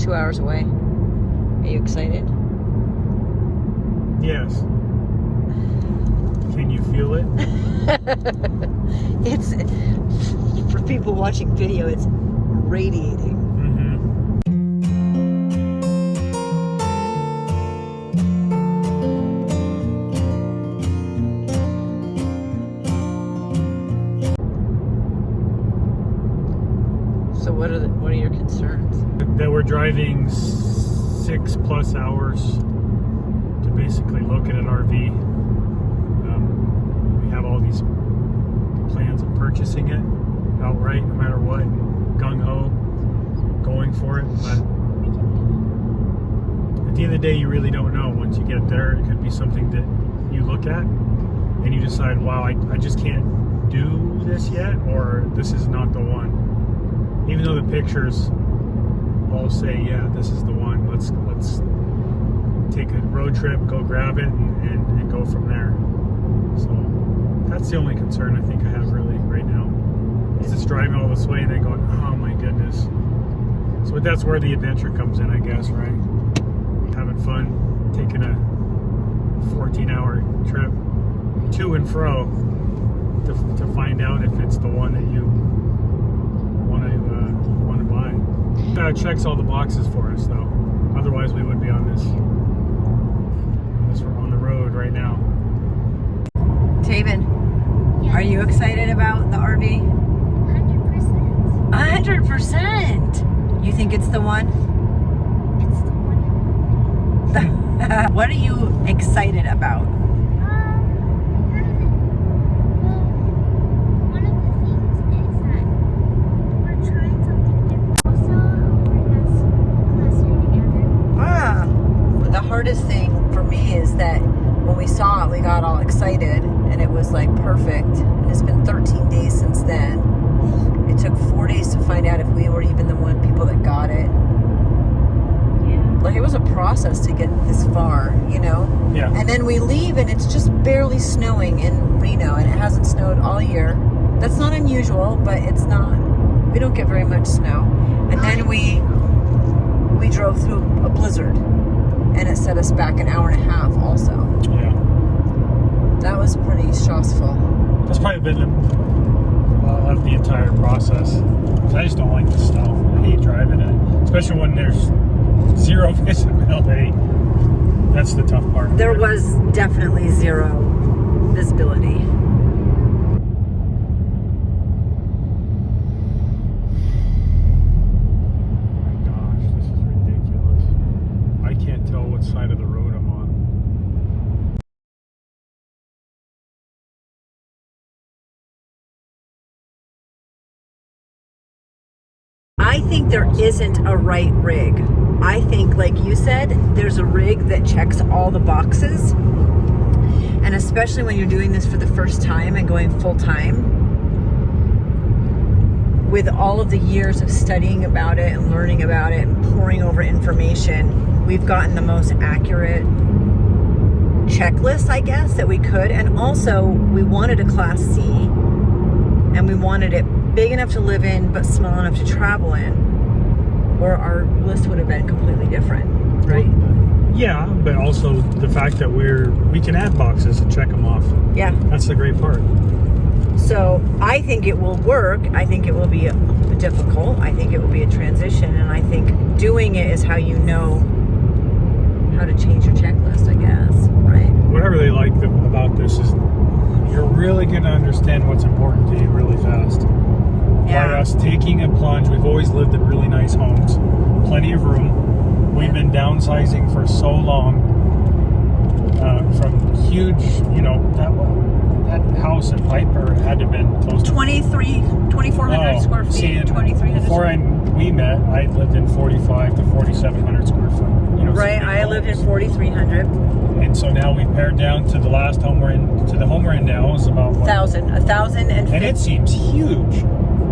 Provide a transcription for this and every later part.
2 hours away. Are you excited? Yes. Can you feel it? It's, for people watching video, it's radiating. So what are your concerns? That we're driving 6+ hours to basically look at an RV. We have all these plans of purchasing it outright, no matter what, gung-ho, going for it. But at the end of the day, you really don't know. Once you get there, it could be something that you look at and you decide, wow, I just can't do this yet, or this is not the one. Even though the pictures all say, yeah, this is the one, let's take a road trip, go grab it, and go from there. So that's the only concern I think I have really right now. Is just driving all this way and then going, oh my goodness. So that's where the adventure comes in, I guess, right? Having fun, taking a 14-hour trip to and fro to find out if it's the one that you want to buy. That checks all the boxes for us, though. Otherwise, we wouldn't be on this. We're on the road right now. Taven, are you excited about the RV? 100%. 100%. You think it's the one? It's the one. What are you excited about? One of the things is that we're trying something different. Also, bring us closer together. The hardest thing for me is that when we saw it, we got all excited and it was like perfect. And it's been 13 days since then. It took 4 days to find out if we were even the one people that got it. Yeah. Like, it was a process to get this far, you know? Yeah. And then we leave and it's just barely snowing in Reno, and it hasn't snowed all year. That's not unusual, but it's not. We don't get very much snow. And then we drove through a blizzard, and it set us back an hour and a half also. Yeah. That was pretty stressful. That's probably been of the entire process. 'Cause I just don't like the snow. I hate driving in it, especially when there's zero visibility. That's the tough part. There was definitely zero visibility. Oh my gosh, this is ridiculous. I can't tell what side of the road I'm on. I think there isn't a right rig. I think, like you said, there's a rig that checks all the boxes. And especially when you're doing this for the first time and going full time, with all of the years of studying about it and learning about it and poring over information, we've gotten the most accurate checklist, I guess, that we could. And also, we wanted a Class C, and we wanted it big enough to live in but small enough to travel in, or our list would have been completely different, right? Yeah, but also the fact that we can add boxes and check them off. Yeah. That's the great part. So I think it will work. I think it will be difficult. I think it will be a transition, and I think doing it is how you know how to change your checklist, I guess, right? What I really like about this is you're really going to understand what's important to you really fast. Yeah. By us taking a plunge, we've always lived in really nice homes, plenty of room. We've been downsizing for so long, from huge, that house in Piper had to have been close to 2,400 square feet. See, 2,300. before we met, I lived in 4,500 to 4,700 square foot. Right, I lived in 4,300. And so now we've pared down to the last home we're in. To the home we're in now is about what? 1,050. And it seems huge.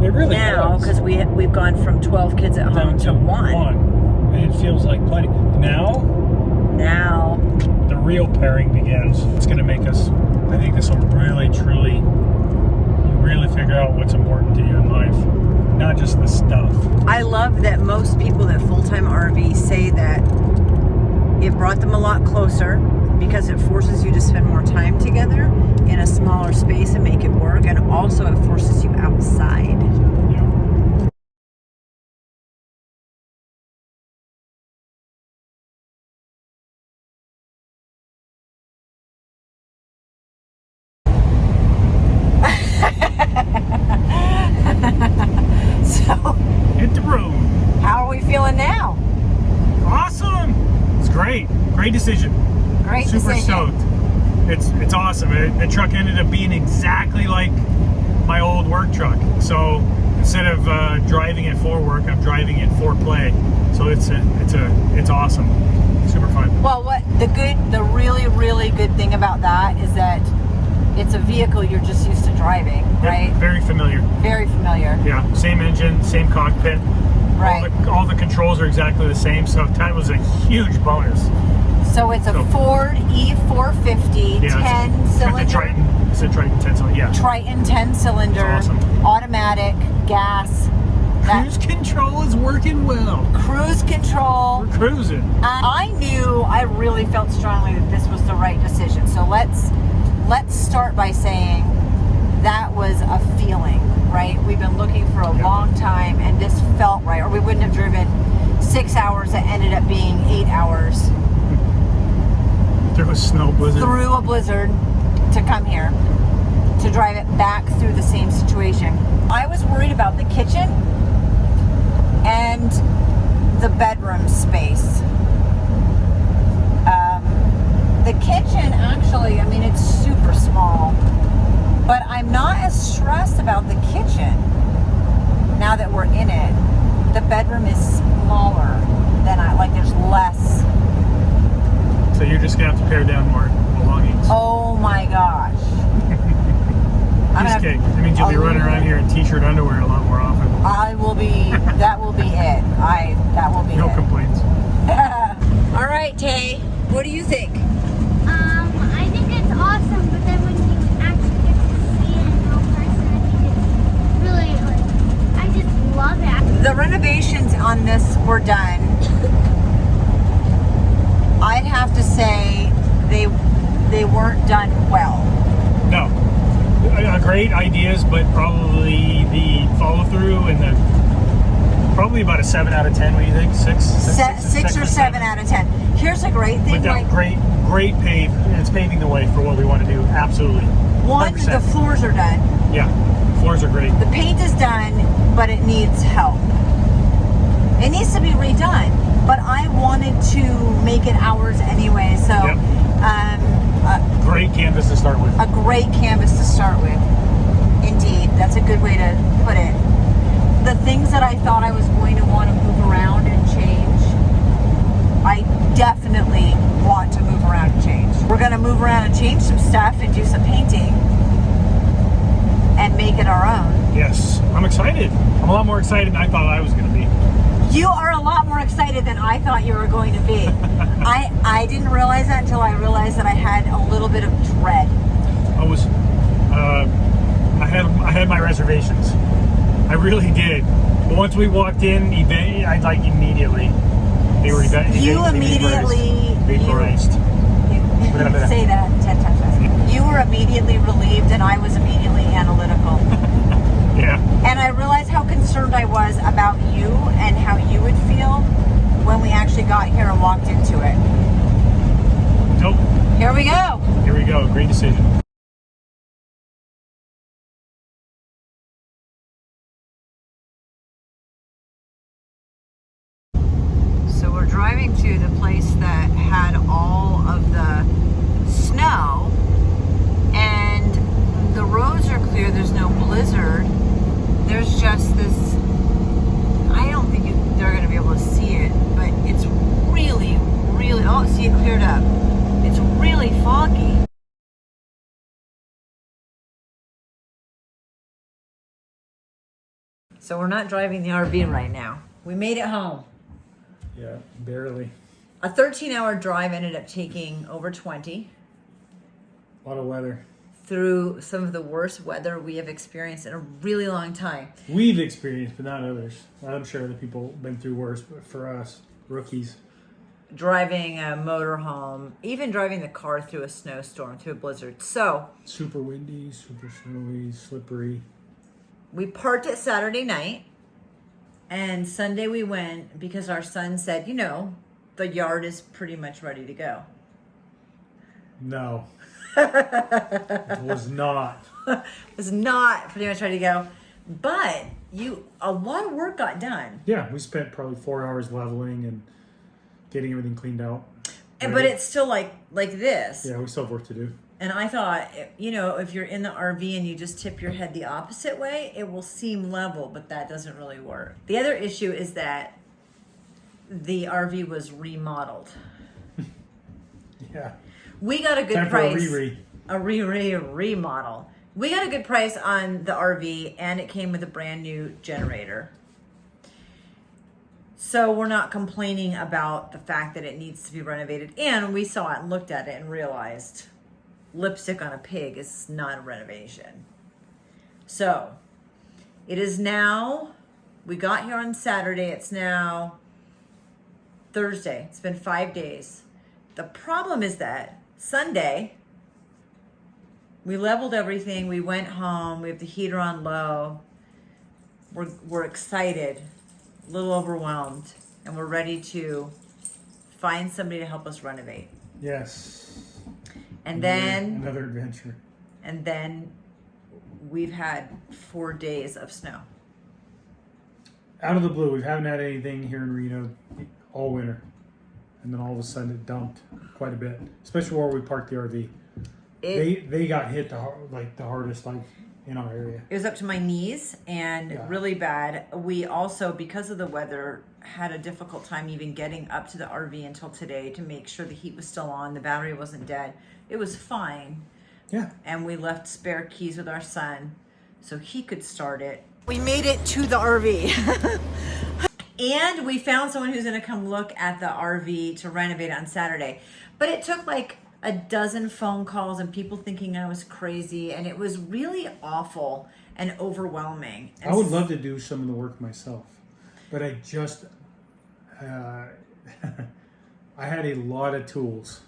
It really now, does. because we've gone from 12 kids at home to one. And it feels like plenty. Now, the real pairing begins. It's going to make us, I think this will really, truly, you really figure out what's important to you in life. not just the stuff. I love that most people that full-time RV say that it brought them a lot closer because it forces you to spend more time together in a smaller space and make it work, and also it forces you outside. Yeah. So, Hit the road. how are we feeling now? Awesome. It's great. Great decision. Great Super decision. stoked. It's awesome. The truck ended up being exactly like my old work truck. So instead of driving it for work, I'm driving it for play. So it's awesome. Super fun. Well, the really, really good thing about that is that it's a vehicle you're just used to driving, right? Yep, very familiar. Very familiar. Yeah, same engine, same cockpit. Right. All the controls are exactly the same, so that was a huge bonus. So it's a So- Ford E450 Yeah, 10 it's got the cylinder. Triton. It's a Triton 10 cylinder. Yeah. Triton 10 cylinder. It's awesome. Automatic, gas. Cruise control is working well. Cruise control. We're cruising. I really felt strongly that this was the right decision. So let's start by saying that was a feeling, right? We've been looking for a long time, and this felt right, or we wouldn't have driven 6 hours that ended up being 8 hours Through a snow blizzard. through a blizzard to come here to drive it back through the same situation. I was worried about the kitchen and the bedroom space. The kitchen, actually, I mean, it's super small, but I'm not as stressed about the kitchen now that we're in it. The bedroom is smaller than there's less. So you're just gonna have to pare down more belongings. Oh my gosh. Just kidding. That means you'll be running around here in t-shirt underwear a lot more often. That will be it. That will be No it. complaints. All right, Tay, what do you think? I think it's awesome, but then when you actually get to see it in real person, I think it's really, I just love it. The renovations on this were done. I'd have to say they weren't done well. No. Great ideas, but probably the follow through and probably about a 7 out of 10. What do you think? Six Or 7 out of 10. Here's a great thing. But that great pave. It's paving the way for what we want to do. Absolutely. One, 100%. the floors are done. Yeah. Floors are great. The paint is done, but it needs help. It needs to be redone, but I wanted to make it ours anyway. So, Yep. Great canvas to start with. a great canvas to start with. Indeed, that's a good way to put it. The things that I thought I was going to want to move around and change, I definitely want to move around and change. We're going to move around and change some stuff and do some painting and make it our own. Yes. I'm excited. I'm a lot more excited than I thought I was going to be. You are a lot more excited than I thought you were going to be. I didn't realize that until I realized that I had a little bit of dread. I had my reservations. I really did. But once we walked in, I immediately. They were You immediately vaporized. You say that 10 times fast. You were immediately relieved, and I was immediately analytical. Yeah. And I realized how concerned I was about you and how you would feel when we actually got here and walked into it. Nope. Here we go. Here we go. Great decision. So we're driving to the place that had all of the snow, and the roads are clear. There's no blizzard. There's just this, I don't think they're going to be able to see it, but it's really, really, oh, see, it cleared up. It's really foggy. So we're not driving the RV right now. We made it home. Yeah, barely. A 13-hour drive ended up taking over 20. A lot of weather. through some of the worst weather we have experienced in a really long time. We've experienced, but not others. I'm sure other people have been through worse, but for us, rookies. Driving a motorhome, even driving the car through a snowstorm, through a blizzard. So Super windy, super snowy, slippery. we parked it Saturday night, and Sunday we went because our son said, you know, the yard is pretty much ready to go. No. It was not. It was not pretty much ready to go. But a lot of work got done. Yeah, we spent probably 4 hours leveling and getting everything cleaned out. But it's still like this. Yeah, we still have work to do. And I thought, you know, if you're in the RV and you just tip your head the opposite way, it will seem level, but that doesn't really work. The other issue is that the RV was remodeled. Yeah. We got a good Time price. for a remodel. We got a good price on the RV, and it came with a brand new generator. So we're not complaining about the fact that it needs to be renovated. And we saw it and looked at it and realized lipstick on a pig is not a renovation. So it is now, we got here on Saturday. It's now Thursday. It's been 5 days. The problem is that Sunday, we leveled everything. We went home. We have the heater on low. We're excited, a little overwhelmed, and we're ready to find somebody to help us renovate. Yes. And then another adventure. And then we've had 4 days of snow. Out of the blue, we haven't had anything here in Reno all winter. And then all of a sudden it dumped quite a bit, especially where we parked the RV. They got hit the hardest in our area. It was up to my knees and Yeah. really bad. We also, because of the weather, had a difficult time even getting up to the RV until today to make sure the heat was still on, the battery wasn't dead. It was fine. Yeah. And we left spare keys with our son so he could start it. We made it to the RV. And we found someone who's going to come look at the RV to renovate it on Saturday. But it took like a dozen phone calls and people thinking I was crazy. And it was really awful and overwhelming. And I would love to do some of the work myself. But I just, I had a lot of tools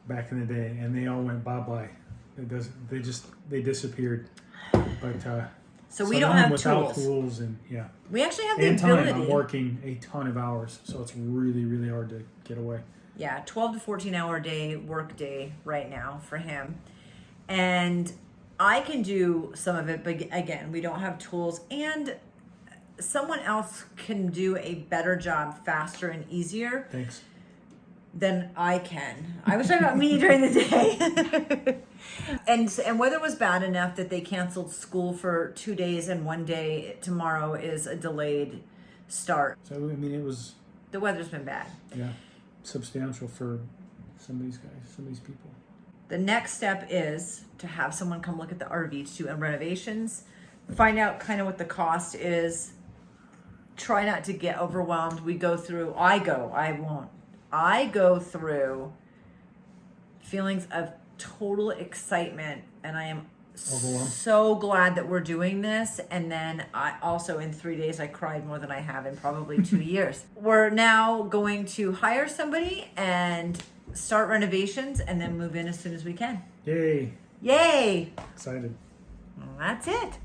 back in the day and they all went bye-bye. They disappeared. But so we don't have without tools. And yeah. We actually have the and ability. time. I'm working a ton of hours, so it's really, really hard to get away. Yeah, 12 to 14 hour day work day right now for him. And I can do some of it, but again, we don't have tools. And someone else can do a better job faster and easier. Thanks. Than I can. I was talking about me during the day. and weather was bad enough that they canceled school for 2 days, and 1 day tomorrow is a delayed start. So, I mean, it was... The weather's been bad. Yeah, substantial for some of these guys, some of these people. The next step is to have someone come look at the RV to do renovations, find out kind of what the cost is, try not to get overwhelmed. I go through feelings of total excitement, and I am so glad that we're doing this. And then I also, in 3 days, I cried more than I have in probably 2 years. We're now going to hire somebody and start renovations and then move in as soon as we can. Yay. Yay! Excited. That's it.